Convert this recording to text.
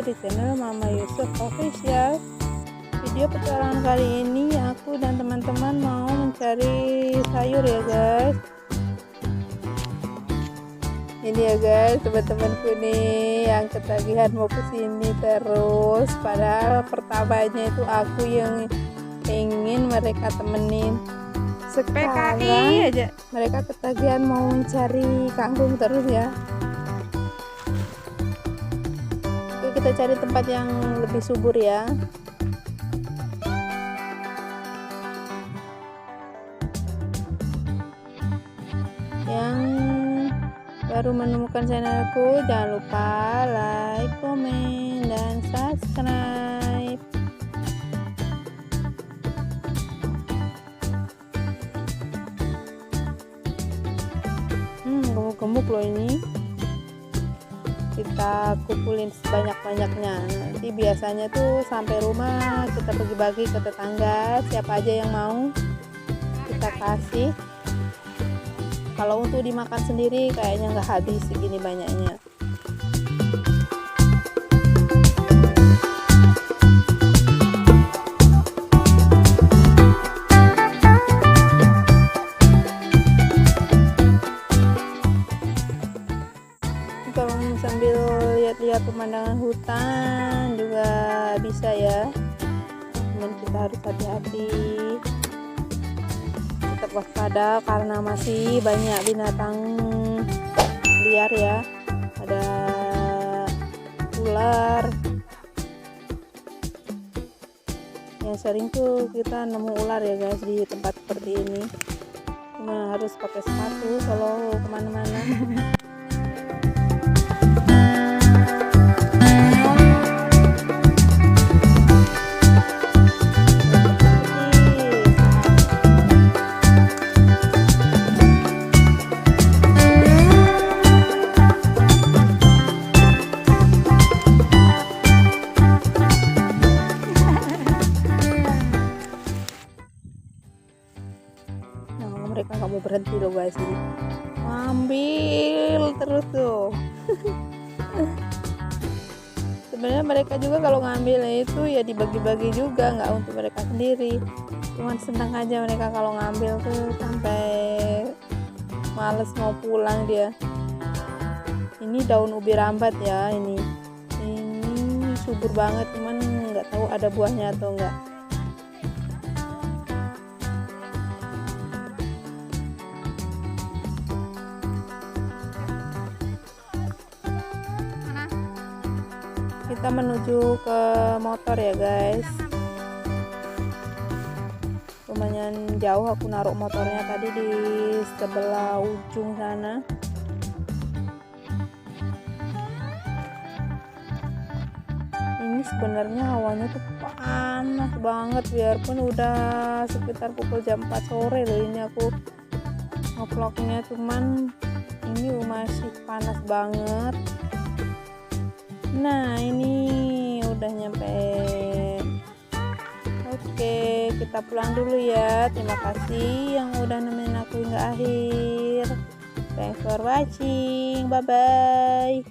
di channel Mama Yusuf Official. Video petualangan kali ini aku dan teman-teman mau mencari sayur ya guys. Ini ya guys, teman-temanku nih yang ketagihan mau kesini terus. Padahal pertamanya itu aku yang ingin mereka temenin. Sekarang PKI aja mereka ketagihan mau mencari kangkung terus ya. Oke, kita cari tempat yang lebih subur ya. Yang baru menemukan channelku, jangan lupa like, komen, dan subscribe. Gemuk-gemuk loh ini. Kita kumpulin sebanyak-banyaknya. Nanti biasanya tuh sampai rumah kita bagi-bagi ke tetangga, siapa aja yang mau kita kasih. Kalau untuk dimakan sendiri kayaknya nggak habis segini banyaknya. Kalau sambil lihat-lihat pemandangan hutan juga bisa ya, cuman kita harus hati-hati, tetap waspada karena masih banyak binatang liar ya. Ada ular yang sering tuh kita nemu ular ya guys di tempat seperti ini, cuma harus pakai sepatu kalau kemana-mana. Mereka nggak mau berhenti loh guys, ini ambil terus tuh. Sebenarnya mereka juga kalau ngambil itu ya dibagi-bagi juga, nggak untuk mereka sendiri, cuman senang aja mereka kalau ngambil tuh sampai males mau pulang dia. Ini daun ubi rambat ya, ini subur banget, cuman nggak tahu ada buahnya atau enggak. Kita menuju ke motor ya guys, lumayan jauh aku naruh motornya tadi di sebelah ujung sana. Ini sebenarnya hawanya tuh panas banget, biarpun udah sekitar pukul jam 4 sore loh ini aku ngevlognya, cuman ini masih panas banget. Nah ini udah nyampe. Oke, kita pulang dulu ya. Terima kasih yang udah nemenin aku hingga akhir. Thanks for watching, bye bye.